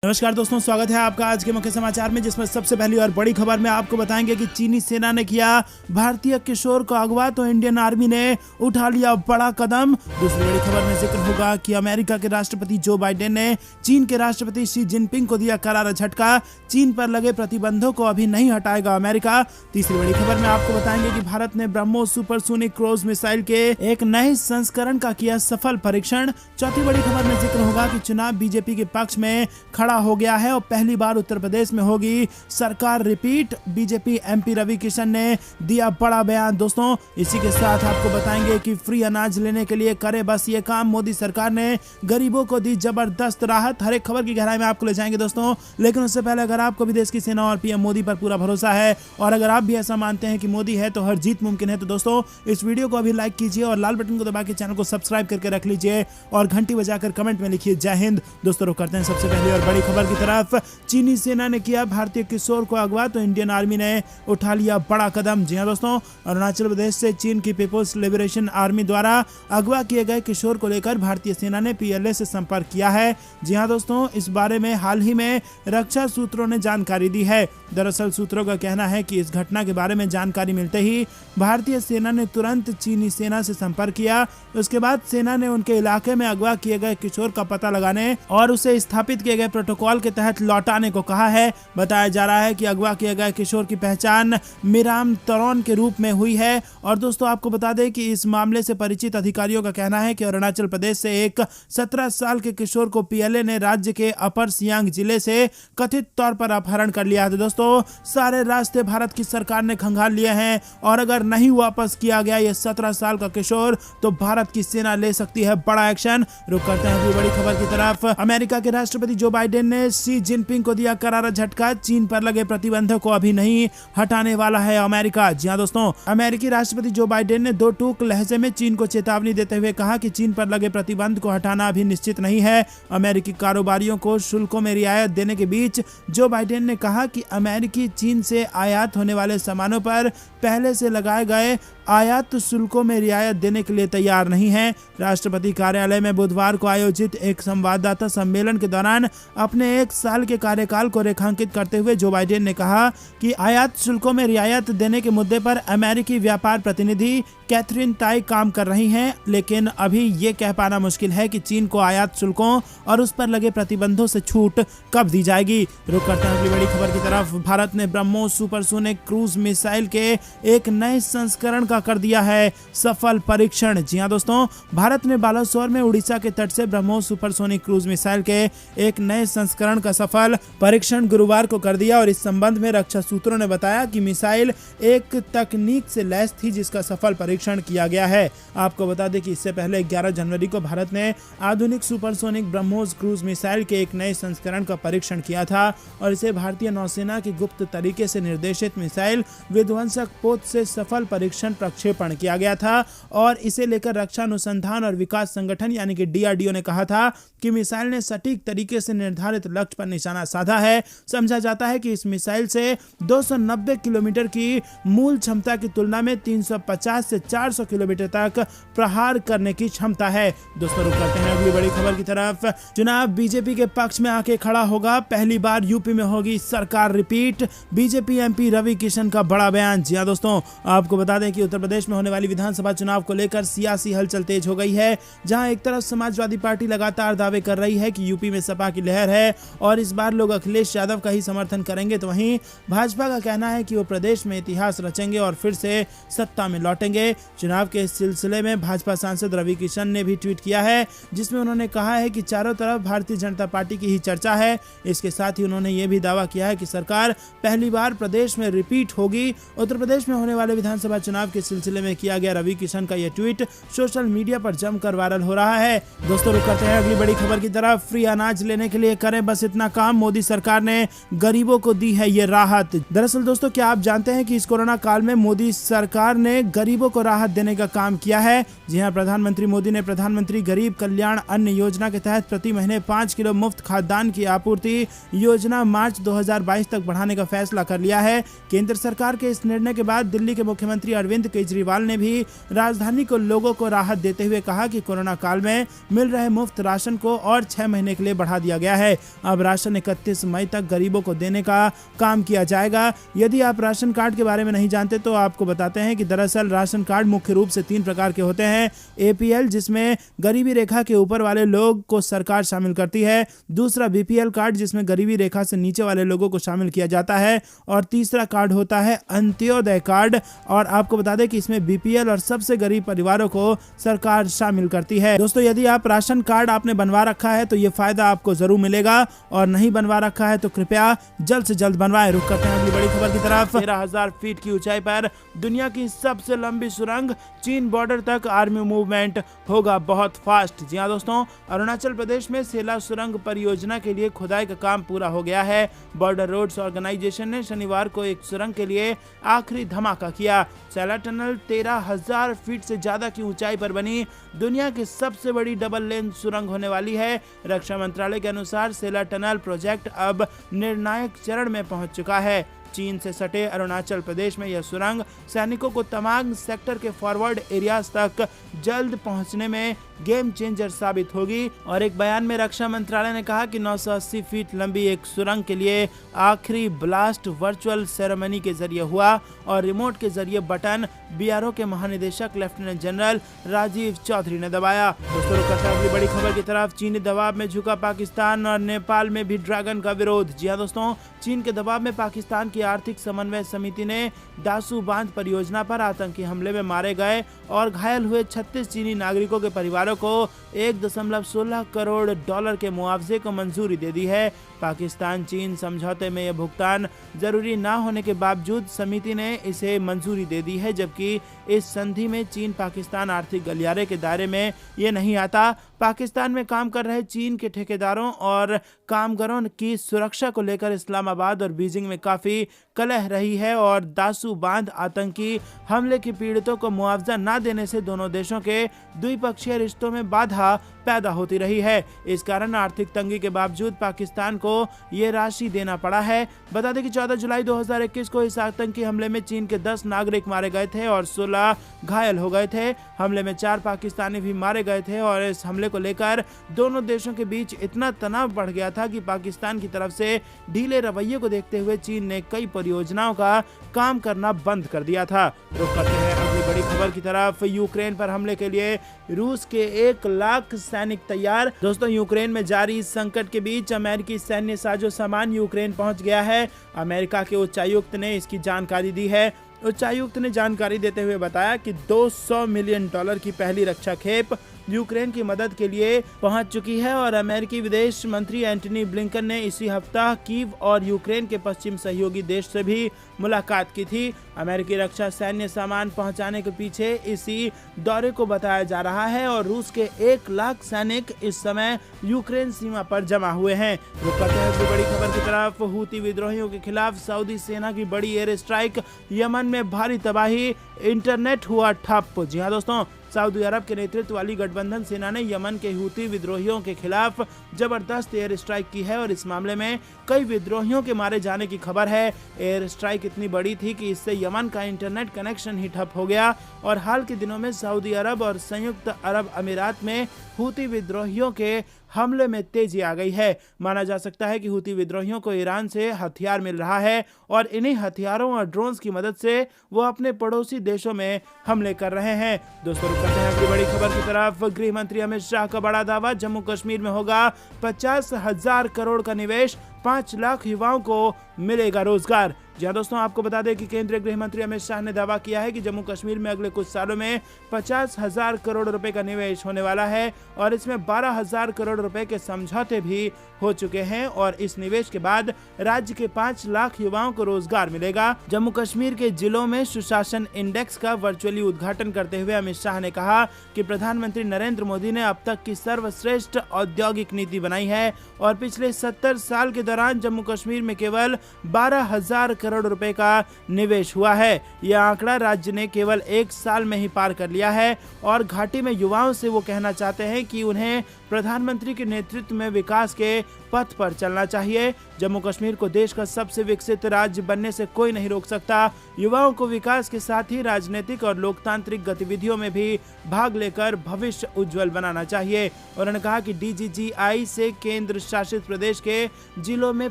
नमस्कार दोस्तों, स्वागत है आपका आज के मुख्य समाचार में, जिसमें सबसे पहली और बड़ी खबर में आपको बताएंगे कि चीनी सेना ने किया भारतीय किशोर को अगवा तो इंडियन आर्मी ने उठा लिया बड़ा कदम। दूसरी बड़ी खबर में जिक्र होगा कि अमेरिका के राष्ट्रपति जो बाइडेन ने चीन के राष्ट्रपति शी जिनपिंग को दिया करारा झटका, चीन पर लगे प्रतिबंधों को अभी नहीं हटाएगा अमेरिका। तीसरी बड़ी खबर में आपको बताएंगे कि भारत ने ब्रह्मोस सुपरसोनिक क्रूज मिसाइल के एक नए संस्करण का किया सफल परीक्षण। चौथी बड़ी खबर में जिक्र होगा कि चुनाव बीजेपी के पक्ष में खड़ा हो गया है और पहली बार उत्तर प्रदेश में होगी सरकार repeat. BJP MP Ravi Kishan ने दिया बड़ा बयान। दोस्तों, इसी के साथ आपको बताएंगे कि फ्री अनाज लेने के लिए करे बस ये काम, मोदी सरकार ने गरीबों को दी जबरदस्त राहत। हर एक खबर की गहराई में आपको ले जाएंगे दोस्तों, लेकिन उससे पहले अगर आपको भी देश की सेना और पीएम मोदी पर पूरा भरोसा है और अगर आप भी ऐसा मानते हैं कि मोदी है तो हर जीत मुमकिन है, तो दोस्तों इस वीडियो को अभी लाइक कीजिए और लाल बटन को दबा के चैनल को सब्सक्राइब करके रख लीजिए और घंटी बजाकर कमेंट में लिखिए जय हिंद। दोस्तों, रुक करते हैं सबसे पहले और बड़ी खबर की तरफ। चीनी सेना ने किया भारतीय किशोर को अगवा तो इंडियन आर्मी ने उठा लिया बड़ा कदम। जी हां दोस्तों, अरुणाचल प्रदेश से चीन की पीपुल्स लिबरेशन आर्मी द्वारा अगवा किए गए किशोर को लेकर भारतीय सेना ने पीएलए से संपर्क किया है। जी हां दोस्तों, इस बारे में हाल ही में रक्षा सूत्रों ने जानकारी दी है। दरअसल सूत्रों का कहना है कि इस घटना के बारे में जानकारी मिलते ही भारतीय सेना ने तुरंत चीनी सेना से संपर्क किया। उसके बाद सेना ने उनके इलाके में अगवा किए गए किशोर का पता लगाने और उसे स्थापित किए गए प्रोटोकॉल के तहत लौटाने को कहा है। बताया जा रहा है कि अगवा किए गए किशोर की पहचान मिराम तरोन के रूप में हुई है। और दोस्तों, आपको बता दें कि इस मामले से परिचित अधिकारियों का कहना है कि अरुणाचल प्रदेश से एक 17 साल के किशोर को पीएलए ने राज्य के अपर सियांग जिले से कथित तौर पर अपहरण कर लिया है। दोस्तों, सारे रास्ते भारत की सरकार ने खंगाल लिए हैं और अगर नहीं वापस किया गया ये 17 साल का किशोर तो भारत की सेना ले सकती है बड़ा एक्शन। रुक करते हैं अगली बड़ी खबर की तरफ। अमेरिका के राष्ट्रपति जो बाइडेन ने शी जिनपिंग को दिया करारा झटका, चीन पर लगे प्रतिबंधों को अभी नहीं हटाने वाला है अमेरिका। जी हां दोस्तों, अमेरिकी राष्ट्रपति जो बाइडेन ने दो टूक लहजे में चीन को चेतावनी देते हुए कहा कि चीन पर लगे प्रतिबंध को हटाना अभी निश्चित नहीं है। अमेरिकी कारोबारियों को शुल्कों में रियायत देने के बीच जो बाइडेन ने कहा कि अमेरिकी चीन से आयात होने वाले सामानों पर पहले से लगाए गए आयात शुल्कों में रियायत देने के लिए तैयार नहीं है। राष्ट्रपति कार्यालय में बुधवार को आयोजित एक संवाददाता सम्मेलन के दौरान अपने एक साल के कार्यकाल को रेखांकित करते हुए जो बाइडेन ने कहा कि आयात शुल्कों में रियायत देने के मुद्दे पर अमेरिकी व्यापार प्रतिनिधि कैथरीन ताई काम कर रही हैं, लेकिन अभी ये कह पाना मुश्किल है कि चीन को आयात शुल्कों और उस पर लगे प्रतिबंधों से छूट कब दी जाएगी। रुक करते हैं अगली बड़ी खबर की तरफ। भारत ने ब्रह्मोस सुपरसोनिक क्रूज मिसाइल के एक नए संस्करण का कर दिया है सफल परीक्षण। जी हां दोस्तों, भारत ने बालासोर में उड़ीसा के तट से ब्रह्मोस सुपरसोनिक क्रूज मिसाइल के एक नए संस्करण का सफल परीक्षण गुरुवार को कर दिया और इस संबंध में रक्षा सूत्रों ने बताया कि मिसाइल एक तकनीक से लैस थी जिसका सफल परीक्षण किया गया है। आपको बता दें कि इससे पहले 11 जनवरी को भारत ने आधुनिक सुपरसोनिक ब्रह्मोस क्रूज मिसाइल के एक नए संस्करण का परीक्षण किया था और इसे भारतीय नौसेना की गुप्त तरीके से निर्देशित मिसाइल विध्वंसक पोत से सफल परीक्षण प्रक्षेपण किया गया था और इसे लेकर रक्षा अनुसंधान और विकास संगठन यानी कि डीआरडीओ ने कहा था कि मिसाइल ने सटीक तरीके से निर्धारित लक्ष्य पर निशाना साधा है। समझा जाता है कि इस मिसाइल से 290 किलोमीटर की मूल क्षमता की तुलना में 350 से 400 किलोमीटर तक प्रहार करने की क्षमता है। दोस्तों, रुक करते हैं अगली बड़ी खबर की तरफ। चुनाव बीजेपी के पक्ष में आके खड़ा होगा, पहली बार यूपी में होगी सरकार repeat. BJP MP Ravi Kishan का बड़ा बयान। जी हां दोस्तों, आपको बता दें कि उत्तर प्रदेश में होने वाली विधानसभा चुनाव को लेकर सियासी हलचल तेज हो गई है, जहां एक तरफ समाजवादी पार्टी लगातार दावे कर रही है कि यूपी में सपा की लहर है और इस बार लोग अखिलेश यादव का ही समर्थन करेंगे, तो वहीं भाजपा का कहना है कि वो प्रदेश में इतिहास रचेंगे और फिर से सत्ता में लौटेंगे। चुनाव के इस सिलसिले में भाजपा सांसद रवि किशन ने भी ट्वीट किया है, जिसमें उन्होंने कहा है कि चारों तरफ भारतीय जनता पार्टी की ही चर्चा है। इसके साथ ही उन्होंने ये भी दावा किया है कि सरकार पहली बार प्रदेश में रिपीट होगी। उत्तर प्रदेश में होने वाले विधानसभा चुनाव के सिलसिले में किया गया रवि किशन का यह ट्वीट सोशल मीडिया पर जमकर वायरल हो रहा है। दोस्तों, रुक करते हैं अगली बड़ी खबर की तरफ। फ्री अनाज लेने के लिए करें बस इतना काम, मोदी सरकार ने गरीबों को दी है ये राहत। दरअसल दोस्तों, क्या आप जानते हैं कि इस कोरोना काल में मोदी सरकार ने गरीबों को राहत देने का काम किया है। जी हां, प्रधानमंत्री मोदी ने प्रधानमंत्री गरीब कल्याण अन्न योजना के तहत प्रति महीने 5 किलो मुफ्त खाद्यान्न की आपूर्ति योजना मार्च 2022 तक बढ़ाने का फैसला कर लिया है। केंद्र सरकार के इस निर्णय के बाद दिल्ली के मुख्यमंत्री अरविंद केजरीवाल ने भी राजधानी को लोगों को राहत देते हुए कहा कि कोरोना काल में मिल रहे मुफ्त राशन को और 6 महीने के लिए बढ़ा दिया गया है। अब राशन 31 मई तक गरीबों को देने का काम किया जाएगा। यदि आप राशन कार्ड के बारे में नहीं जानते तो आपको बताते हैं कि दरअसल राशन कार्ड मुख्य रूप से 3 प्रकार के होते हैं। APL, जिसमें गरीबी रेखा के ऊपर वाले लोग को सरकार शामिल करती है। दूसरा BPL कार्ड, जिसमें गरीबी रेखा से नीचे वाले लोगों को शामिल किया जाता है। और तीसरा कार्ड होता है अंत्योदय कार्ड, और आपको बता दें कि इसमें BPL और सबसे गरीब परिवारों को सरकार शामिल करती है। दोस्तों, यदि आप राशन कार्ड आपने बनवा रखा है तो ये फायदा आपको जरूर मिलेगा, और नहीं बनवा रखा है तो कृपया जल्द से जल्द बनवाएं। रुक करते हैं अगली बड़ी खबर की तरफ। 13,000 फीट की ऊंचाई पर दुनिया की सबसे लंबी सुरंग, चीन बॉर्डर तक आर्मी मूवमेंट होगा बहुत फास्ट। जी हां दोस्तों, अरुणाचल प्रदेश में सेला सुरंग परियोजना के लिए खुदाई का काम पूरा हो गया है। बॉर्डर रोड्स ऑर्गेनाइजेशन ने शनिवार को एक सुरंग के लिए आखिरी धमाका किया। सेला टनल 13,000 फीट से ज्यादा की ऊंचाई पर बनी दुनिया की सबसे बड़ी डबल लेन सुरंग होने वाली है। रक्षा मंत्रालय के अनुसार सेला टनल प्रोजेक्ट अब निर्णायक चरण में पहुंच चुका है। चीन से सटे अरुणाचल प्रदेश में यह सुरंग सैनिकों को तमांग सेक्टर के फॉरवर्ड एरियाज तक जल्द पहुंचने में गेम चेंजर साबित होगी। और एक बयान में रक्षा मंत्रालय ने कहा कि 980 फीट लंबी एक सुरंग के लिए आखिरी ब्लास्ट वर्चुअल सेरेमनी के जरिए हुआ और रिमोट के जरिए बटन BRO के महानिदेशक लेफ्टिनेंट जनरल राजीव चौधरी ने दबाया। दोस्तों, अगली बड़ी खबर की तरफ। चीनी दबाव में झुका पाकिस्तान और नेपाल में भी ड्रैगन का विरोध। जी हां दोस्तों, चीन के दबाव में पाकिस्तान की आर्थिक समन्वय समिति ने दासू बांध परियोजना पर आतंकी हमले में मारे गए और घायल हुए 36 चीनी नागरिकों के परिवारों को 1.16 करोड़ डॉलर के मुआवजे को मंजूरी दे दी है। पाकिस्तान चीन समझौते में यह भुगतान जरूरी न होने के बावजूद समिति ने इसे मंजूरी दे दी है, जबकि इस संधि में चीन पाकिस्तान आर्थिक गलियारे के दायरे में ये नहीं आता। पाकिस्तान में काम कर रहे चीन के ठेकेदारों और कामगारों की सुरक्षा को लेकर इस्लामाबाद और बीजिंग में काफी कलह रही है और दासू बांध आतंकी हमले के पीड़ितों को मुआवजा न देने से दोनों देशों के द्विपक्षीय रिश्तों में बाधा पैदा होती रही है। इस कारण आर्थिक तंगी के बावजूद पाकिस्तान को ये राशि देना पड़ा है। बता दें कि 14 जुलाई 2021 को इस आतंकी हमले में चीन के 10 नागरिक मारे गए थे और 16 घायल हो गए थे। हमले में 4 पाकिस्तानी भी मारे गए थे और इस हमले को लेकर दोनों देशों के बीच इतना तनाव बढ़ गया था कि पाकिस्तान की तरफ से ढीले रवैये को देखते हुए चीन ने कई परियोजनाओं का काम करना बंद कर दिया था। रुक करते हैं अगली बड़ी खबर की तरफ। यूक्रेन पर हमले के लिए रूस के 1 लाख सैनिक तैयार। दोस्तों, यूक्रेन में जारी इस संकट के बीच अमेरिकी सैन्य साजो सामान यूक्रेन पहुंच गया है। अमेरिका के उच्चायुक्त ने इसकी जानकारी दी है। उच्चायुक्त ने जानकारी देते हुए बताया कि $200 मिलियन की पहली रक्षा खेप यूक्रेन की मदद के लिए पहुंच चुकी है और अमेरिकी विदेश मंत्री एंटनी ब्लिंकन ने इसी हफ्ता कीव और यूक्रेन के पश्चिम सहयोगी देश से भी मुलाकात की थी। अमेरिकी रक्षा सैन्य सामान पहुंचाने के पीछे इसी दौरे को बताया जा रहा है और रूस के 1 लाख सैनिक इस समय यूक्रेन सीमा पर जमा हुए हैं। बड़ी खबर की तरफ। हूती विद्रोहियों के खिलाफ सऊदी सेना की बड़ी एयर स्ट्राइक, यमन में भारी तबाही, इंटरनेट हुआ ठप। जी हाँ दोस्तों, सऊदी अरब के नेतृत्व वाली गठबंधन सेना ने यमन के हूती विद्रोहियों के खिलाफ जबरदस्त एयर स्ट्राइक की है और इस मामले में कई विद्रोहियों के मारे जाने की खबर है। एयर स्ट्राइक इतनी बड़ी थी कि इससे यमन का इंटरनेट कनेक्शन ही ठप हो गया और हाल के दिनों में सऊदी अरब और संयुक्त अरब अमीरात में हूती विद्रोहियों के हमले में तेजी आ गई है। माना जा सकता है कि हूती विद्रोहियों को ईरान से हथियार मिल रहा है और इन्हीं हथियारों और ड्रोन्स की मदद से वो अपने पड़ोसी देशों में हमले कर रहे हैं। दोस्तों, रुकते हैं अगली बड़ी खबर की तरफ। गृह मंत्री अमित शाह का बड़ा दावा, जम्मू कश्मीर में होगा 50,000 करोड़ का निवेश, 5 लाख युवाओं को मिलेगा रोजगार। जी हाँ दोस्तों, आपको बता दें कि केंद्रीय गृह मंत्री अमित शाह ने दावा किया है कि जम्मू कश्मीर में अगले कुछ सालों में 50,000 करोड़ रुपए का निवेश होने वाला है और इसमें 12,000 करोड़ रुपए के समझौते भी हो चुके हैं और इस निवेश के बाद राज्य के 5 लाख युवाओं को रोजगार मिलेगा। जम्मू कश्मीर के जिलों में सुशासन इंडेक्स का वर्चुअली उद्घाटन करते हुए अमित शाह ने कहा कि प्रधानमंत्री नरेंद्र मोदी ने अब तक की सर्वश्रेष्ठ औद्योगिक नीति बनाई है और पिछले 70 साल के दौरान जम्मू कश्मीर में केवल 12,000 करोड़ रुपए का निवेश हुआ है। यह आंकड़ा राज्य ने केवल 1 साल में ही पार कर लिया है और घाटी में युवाओं से वो कहना चाहते हैं कि उन्हें प्रधानमंत्री के नेतृत्व में विकास के पथ पर चलना चाहिए। जम्मू कश्मीर को देश का सबसे विकसित राज्य बनने से कोई नहीं रोक सकता। युवाओं को विकास के साथ ही राजनीतिक और लोकतांत्रिक गतिविधियों में भी भाग लेकर भविष्य उज्जवल बनाना चाहिए। उन्होंने कहा कि DGGI से केंद्र शासित प्रदेश के जिलों में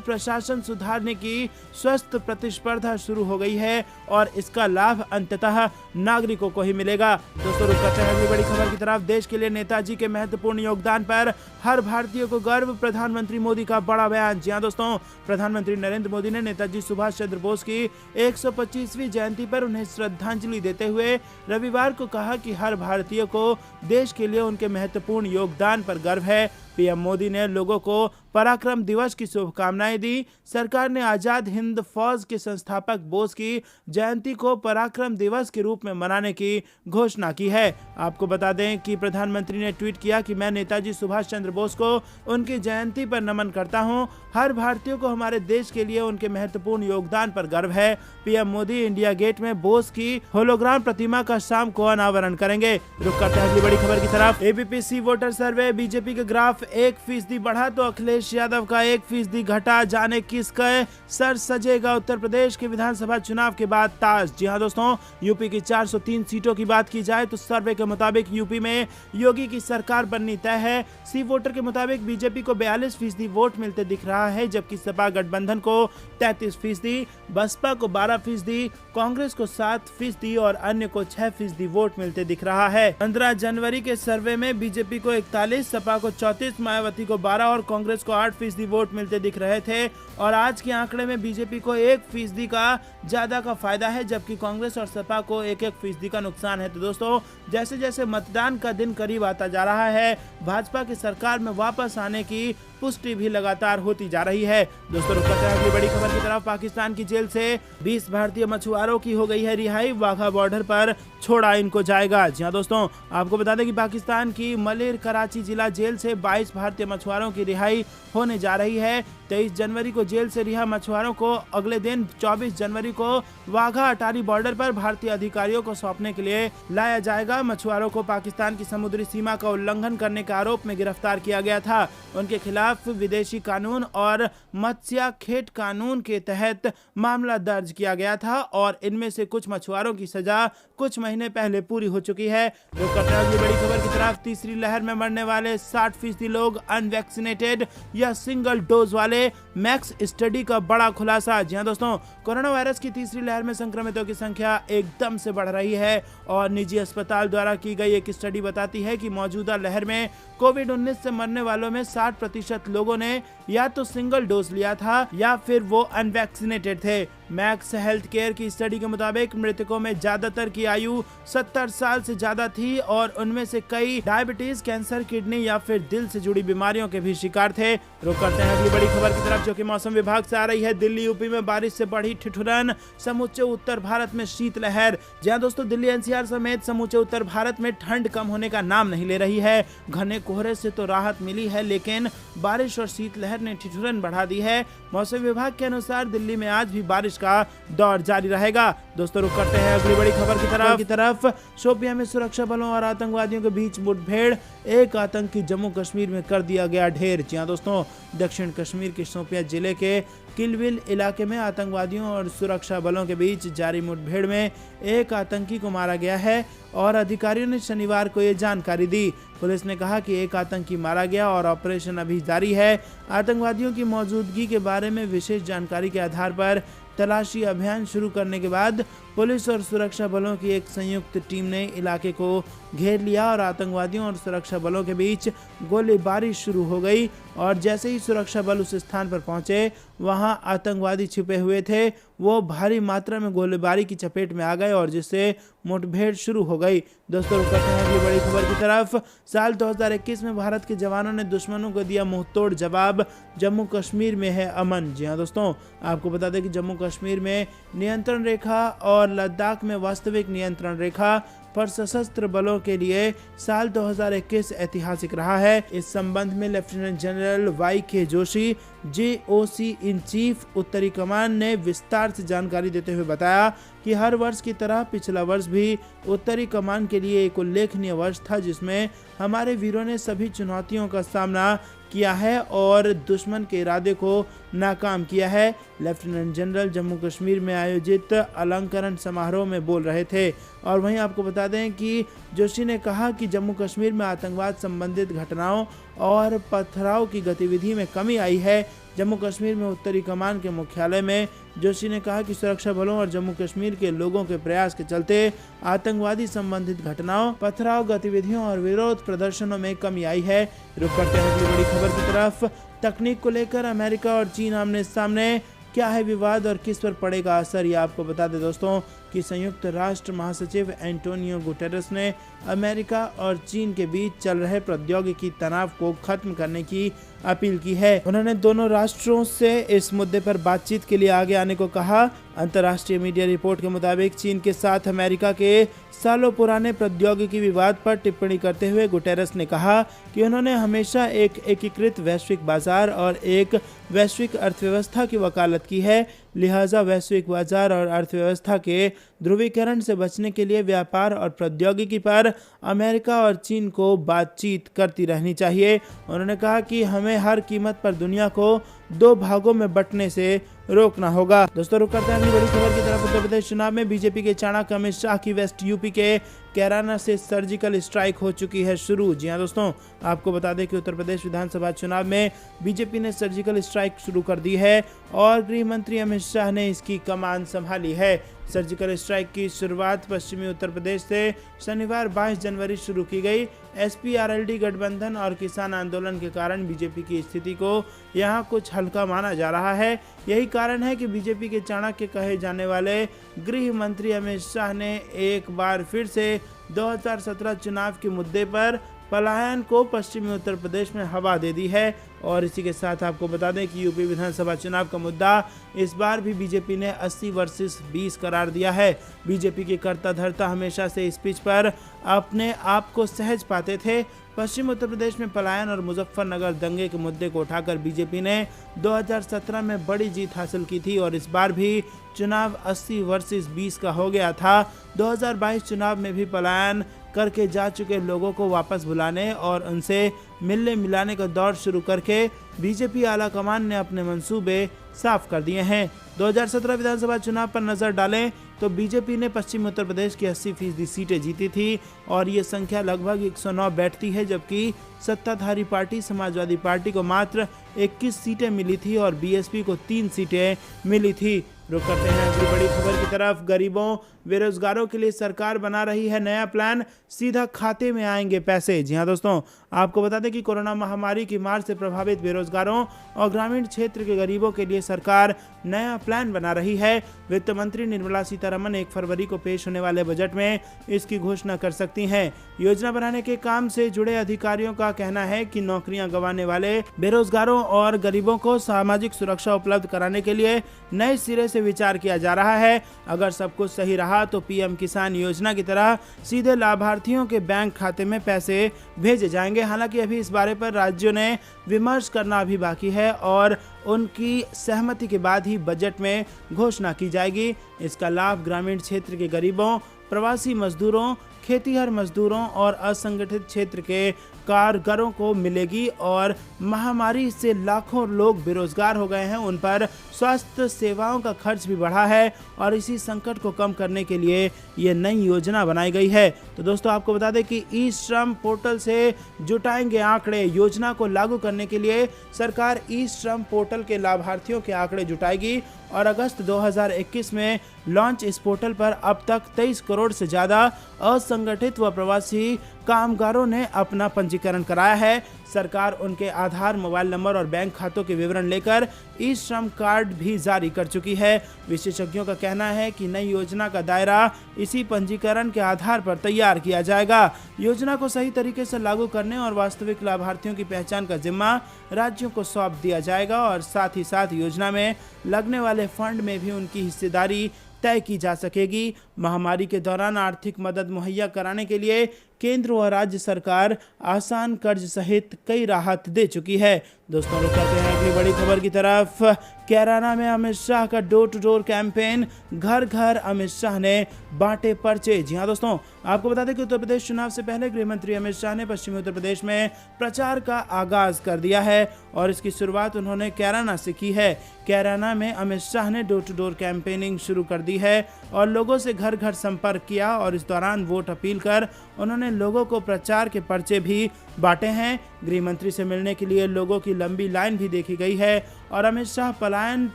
प्रशासन सुधारने की स्वस्थ प्रतिस्पर्धा शुरू हो गई है और इसका लाभ अंततः नागरिकों को ही मिलेगा। दोस्तों, रुक करते हैं अगली बड़ी खबर की तरफ। देश के लिए नेताजी के महत्वपूर्ण योगदान पर हर भारतीय को गर्व, प्रधानमंत्री मोदी का बड़ा बयान। जी हां दोस्तों, प्रधानमंत्री नरेंद्र मोदी ने नेताजी सुभाष चंद्र बोस की 125वीं जयंती पर उन्हें श्रद्धांजलि देते हुए रविवार को कहा कि हर भारतीय को देश के लिए उनके महत्वपूर्ण योगदान पर गर्व है। पीएम मोदी ने लोगों को पराक्रम दिवस की शुभकामनाएं दी। सरकार ने आजाद हिंद फौज के संस्थापक बोस की जयंती को पराक्रम दिवस के रूप में मनाने की घोषणा की है। आपको बता दें कि प्रधानमंत्री ने ट्वीट किया कि मैं नेताजी सुभाष चंद्र बोस को उनकी जयंती पर नमन करता हूं। हर भारतीय को हमारे देश के लिए उनके महत्वपूर्ण योगदान पर गर्व है। पीएम मोदी इंडिया गेट में बोस की होलोग्राम प्रतिमा का शाम को अनावरण करेंगे। रुक करते हैं अगली बड़ी खबर की तरफ। ABPC वोटर सर्वे, बीजेपी का ग्राफ 1% बढ़ा तो अखिलेश यादव का 1% घटा। जाने किसका सर सजेगा उत्तर प्रदेश के विधानसभा चुनाव के बाद ताज। जी हां दोस्तों, यूपी की 403 सीटों की बात की जाए तो सर्वे के मुताबिक यूपी में योगी की सरकार बननी तय है। सी वोटर के मुताबिक बीजेपी को 42% वोट मिलते दिख रहा है, जबकि सपा गठबंधन को 33%, बसपा को 12%, कांग्रेस को 7% और अन्य को 6% वोट मिलते दिख रहा है। 15 जनवरी के सर्वे में बीजेपी को 41, सपा को 34, मायावती को 12 और कांग्रेस को 8% वोट मिलते दिख रहे थे। और आज के आंकड़े में बीजेपी को 1% का ज्यादा का फायदा है, जबकि कांग्रेस और सपा को 1% का नुकसान है। तो दोस्तों, जैसे जैसे मतदान का दिन करीब आता जा रहा है, भाजपा की सरकार में वापस आने की पुष्टि भी लगातार होती जा रही है। दोस्तों, रुक करते हैं अगली बड़ी खबर की तरफ। पाकिस्तान की जेल से 20 भारतीय मछुआरों की हो गई है रिहाई। वाघा बॉर्डर पर छोड़ा इनको जाएगा। जी हां दोस्तों, आपको बता दें कि पाकिस्तान की मलिर कराची जिला जेल से 22 भारतीय मछुआरों की रिहाई होने जा रही है। 23 जनवरी को जेल से रिहा मछुआरों को अगले दिन 24 जनवरी को वाघा अटारी बॉर्डर पर भारतीय अधिकारियों को सौंपने के लिए लाया जाएगा। मछुआरों को पाकिस्तान की समुद्री सीमा का उल्लंघन करने के आरोप में गिरफ्तार किया गया था। उनके खिलाफ विदेशी कानून और मत्स्य खेत कानून के तहत मामला दर्ज किया गया था और इनमें से कुछ मछुआरों की सजा कुछ महीने पहले पूरी हो चुकी है। अगली बड़ी खबर की तरफ। तीसरी लहर में मरने वाले 60% लोग अनवैक्सीनेटेड या सिंगल डोज वाले। मैक्स स्टडी का बड़ा खुलासा। जी हां दोस्तों, कोरोना वायरस की तीसरी लहर में संक्रमितों की संख्या एकदम से बढ़ रही है और निजी अस्पताल द्वारा की गई एक स्टडी बताती है कि मौजूदा लहर में कोविड-19 से मरने वालों में 60% लोगों ने या तो सिंगल डोज लिया था या फिर वो अनवैक्सीनेटेड थे। मैक्स हेल्थ केयर की स्टडी के मुताबिक मृतकों में ज्यादातर की आयु 70 साल से ज्यादा थी और उनमें से कई डायबिटीज, कैंसर, किडनी या फिर दिल से जुड़ी बीमारियों के भी शिकार थे। रुक करते हैं अगली बड़ी खबर की तरफ, जो कि मौसम विभाग से आ रही है। दिल्ली यूपी में बारिश से बढ़ी ठिठुरन, समूचे उत्तर भारत में शीतलहर। जहां दोस्तों दिल्ली एनसीआर समेत समूचे उत्तर भारत में ठंड कम होने का नाम नहीं ले रही है। घने कोहरे से तो राहत मिली है, लेकिन बारिश और शीतलहर ने ठिठुरन बढ़ा दी है। मौसम विभाग के अनुसार दिल्ली में आज भी बारिश का दौर जारी रहेगा। दोस्तों, रुक करते हैं अगली बड़ी खबर की तरफ। शोपियां में सुरक्षा बलों और आतंकवादियों के बीच मुठभेड़, एक आतंकी जम्मू कश्मीर में कर दिया गया ढेर। जी हां दोस्तों, दक्षिण कश्मीर के शोपियां जिले के किलविल इलाके में आतंकवादियों और सुरक्षा बलों के बीच जारी मुठभेड़ में एक आतंकी को मारा गया है और अधिकारियों ने शनिवार को ये जानकारी दी। पुलिस ने कहा कि एक आतंकी मारा गया और ऑपरेशन अभी जारी है। आतंकवादियों की मौजूदगी के बारे में विशेष जानकारी के आधार पर तलाशी अभियान शुरू करने के बाद पुलिस और सुरक्षा बलों की एक संयुक्त टीम ने इलाके को घेर लिया और आतंकवादियों और सुरक्षा बलों के बीच गोलीबारी शुरू हो गई। और जैसे ही सुरक्षा बल उस स्थान पर पहुंचे, वहां आतंकवादी छिपे हुए थे। वो भारी मात्रा में गोलीबारी की चपेट में आ गए और जिससे मुठभेड़ शुरू हो गई। दोस्तों, रुक करते हैं अगली बड़ी खबर की तरफ। साल 2021 में भारत के जवानों ने दुश्मनों को दिया मुंहतोड़ जवाब, जम्मू कश्मीर में है अमन। जी हां दोस्तों, आपको बता दें कि जम्मू कश्मीर में नियंत्रण रेखा और और लद्दाख में वास्तविक नियंत्रण रेखा पर सशस्त्र बलों के लिए साल 2021 ऐतिहासिक रहा है। इस संबंध में lieutenant general YK Joshi JOC in chief उत्तरी कमान ने विस्तार से जानकारी देते हुए बताया कि हर वर्ष की तरह पिछला वर्ष भी उत्तरी कमान के लिए एक उल्लेखनीय वर्ष था, जिसमें हमारे वीरों ने सभी चुनौतियों का सामना किया है और दुश्मन के इरादे को नाकाम किया है। लेफ्टिनेंट जनरल जम्मू कश्मीर में आयोजित अलंकरण समारोह में बोल रहे थे। और वहीं आपको बता दें कि जोशी ने कहा कि जम्मू कश्मीर में आतंकवाद संबंधित घटनाओं और पथराव की गतिविधि में कमी आई है। जम्मू कश्मीर में उत्तरी कमान के मुख्यालय में जोशी ने कहा कि सुरक्षा बलों और जम्मू कश्मीर के लोगों के प्रयास के चलते आतंकवादी संबंधित घटनाओं, पथराव गतिविधियों और विरोध प्रदर्शनों में कमी आई है। रुक करते हैं अगली बड़ी खबर की तरफ। तकनीक को लेकर अमेरिका और चीन आमने सामने, क्या है विवाद और किस पर पड़ेगा असर, ये आपको बता दें दोस्तों कि संयुक्त राष्ट्र महासचिव एंटोनियो गुटेरेस ने अमेरिका और चीन के बीच चल रहे प्रौद्योगिकी तनाव को खत्म करने की अपील की है। उन्होंने दोनों राष्ट्रों से इस मुद्दे पर बातचीत के लिए आगे आने को कहा। अंतर्राष्ट्रीय मीडिया रिपोर्ट के मुताबिक चीन के साथ अमेरिका के सालों पुराने प्रौद्योगिकी विवाद पर टिप्पणी करते हुए गुटेरेस ने कहा कि उन्होंने हमेशा एक एकीकृत वैश्विक बाजार और एक वैश्विक अर्थव्यवस्था की वकालत की है, लिहाजा वैश्विक बाजार और अर्थव्यवस्था के ध्रुवीकरण से बचने के लिए व्यापार और प्रौद्योगिकी पर अमेरिका और चीन को बातचीत करती रहनी चाहिए। उन्होंने कहा कि हमें हर कीमत पर दुनिया को दो भागों में बंटने से रोकना होगा। दोस्तों रुक करते हैं अगली बड़ी खबर की तरफ। उत्तर प्रदेश चुनाव में बीजेपी के चाणक्य अमित शाह की वेस्ट यूपी के कैराना से सर्जिकल स्ट्राइक हो चुकी है शुरू। जी हां दोस्तों, आपको बता दें कि उत्तर प्रदेश विधानसभा चुनाव में बीजेपी ने सर्जिकल स्ट्राइक शुरू कर दी है और गृह मंत्री अमित शाह ने इसकी कमान संभाली है। सर्जिकल स्ट्राइक की शुरुआत पश्चिमी उत्तर प्रदेश से शनिवार 22 जनवरी शुरू की गई। SPRLD गठबंधन और किसान आंदोलन के कारण बीजेपी की स्थिति को यहां कुछ हल्का माना जा रहा है। यही कारण है कि बीजेपी के चाणक्य कहे जाने वाले गृह मंत्री अमित शाह ने एक बार फिर से 2017 चुनाव के मुद्दे पर पलायन को पश्चिमी उत्तर प्रदेश में हवा दे दी है। और इसी के साथ आपको बता दें कि यूपी विधानसभा चुनाव का मुद्दा इस बार भी बीजेपी ने 80 वर्सेस 20 करार दिया है। बीजेपी के कर्ता धर्ता हमेशा से इस पिच पर अपने आप को सहज पाते थे। पश्चिम उत्तर प्रदेश में पलायन और मुजफ्फरनगर दंगे के मुद्दे को उठाकर बीजेपी ने 2017 में बड़ी जीत हासिल की थी और इस बार भी चुनाव 80 वर्सेस 20 का हो गया था। 2022 चुनाव में भी पलायन करके जा चुके लोगों को वापस बुलाने और उनसे मिलने मिलाने का दौर शुरू करके बीजेपी आला कमान ने अपने मंसूबे साफ कर दिए हैं। 2017 विधानसभा चुनाव पर नजर डालें तो बीजेपी ने पश्चिम उत्तर प्रदेश की 80% सीटें जीती थी और ये संख्या लगभग 109 बैठती है, जबकि सत्ताधारी पार्टी समाजवादी पार्टी को मात्र 21 सीटें मिली थी और बीएसपी को 3 सीटें मिली थी। रुक करते हैं अगली बड़ी खबर की तरफ। गरीबों बेरोजगारों के लिए सरकार बना रही है नया प्लान, सीधा खाते में आएंगे पैसे। जी हां दोस्तों, आपको बता दें कि कोरोना महामारी की मार से प्रभावित बेरोजगारों और ग्रामीण क्षेत्र के गरीबों के लिए सरकार नया प्लान बना रही है। वित्त मंत्री निर्मला सीतारमण 1 फरवरी को पेश होने वाले बजट में इसकी घोषणा कर सकती हैं। योजना बनाने के काम से जुड़े अधिकारियों का कहना है कि नौकरियां गंवाने वाले बेरोजगारों और गरीबों को सामाजिक सुरक्षा उपलब्ध कराने के लिए नए सिरे से विचार किया जा रहा है। अगर सब कुछ सही रहा तो पीएम किसान योजना की तरह सीधे लाभार्थियों के बैंक खाते में पैसे भेजे जाएंगे। हालांकि अभी इस बारे पर राज्यों ने विमर्श करना अभी बाकी है और उनकी सहमति के बाद ही बजट में घोषणा की जाएगी। इसका लाभ ग्रामीण क्षेत्र के गरीबों, प्रवासी मजदूरों, खेतीहर मजदूरों और असंगठित क्षेत्र के कारीगरों को मिलेगी। और महामारी से लाखों लोग बेरोजगार हो गए हैं, उन पर स्वास्थ्य सेवाओं का खर्च भी बढ़ा है और इसी संकट को कम करने के लिए ये नई योजना बनाई गई है। तो दोस्तों आपको बता दें कि ई श्रम पोर्टल से जुटाएंगे आंकड़े। योजना को लागू करने के लिए सरकार ई श्रम पोर्टल के लाभार्थियों के आंकड़े जुटाएगी और अगस्त 2021 में लॉन्च इस पोर्टल पर अब तक 23 करोड़ से ज़्यादा असंगठित व प्रवासी कामगारों ने अपना पंजीकरण कराया है। सरकार उनके आधार, मोबाइल नंबर और बैंक खातों के विवरण लेकर ई श्रम कार्ड भी जारी कर चुकी है। विशेषज्ञों का कहना है कि नई योजना का दायरा इसी पंजीकरण के आधार पर तैयार किया जाएगा। योजना को सही तरीके से लागू करने और वास्तविक लाभार्थियों की पहचान का जिम्मा राज्यों को सौंप दिया जाएगा और साथ ही साथ योजना में लगने वाले फंड में भी उनकी हिस्सेदारी तय की जा सकेगी। महामारी के दौरान आर्थिक मदद मुहैया कराने के लिए केंद्र और राज्य सरकार आसान कर्ज सहित कई राहत दे चुकी है। दोस्तों लोग कहते हैं अगली बड़ी खबर की तरफ। कैराना में अमित शाह का डोर टू डोर कैंपेन, घर घर अमित शाह ने बांटे पर्चे। जी हां दोस्तों, आपको बता दें कि उत्तर प्रदेश चुनाव से पहले गृह मंत्री अमित शाह ने पश्चिमी उत्तर प्रदेश में प्रचार का आगाज कर दिया है और इसकी शुरुआत उन्होंने कैराना से की है। कैराना में अमित शाह ने डोर टू डोर कैंपेनिंग शुरू कर दी है और लोगों से घर घर संपर्क किया और इस दौरान वोट अपील कर उन्होंने लोगों को प्रचार के पर्चे भी बांटे हैं। गृह मंत्री से मिलने के लिए लोगों की लंबी लाइन भी देखी गई है और अमित शाह पलायन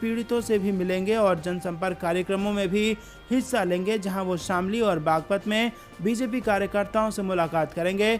पीड़ितों से भी मिलेंगे और जनसंपर्क कार्यक्रमों में भी हिस्सा लेंगे, जहां वो शामली और बागपत में बीजेपी कार्यकर्ताओं से मुलाकात करेंगे।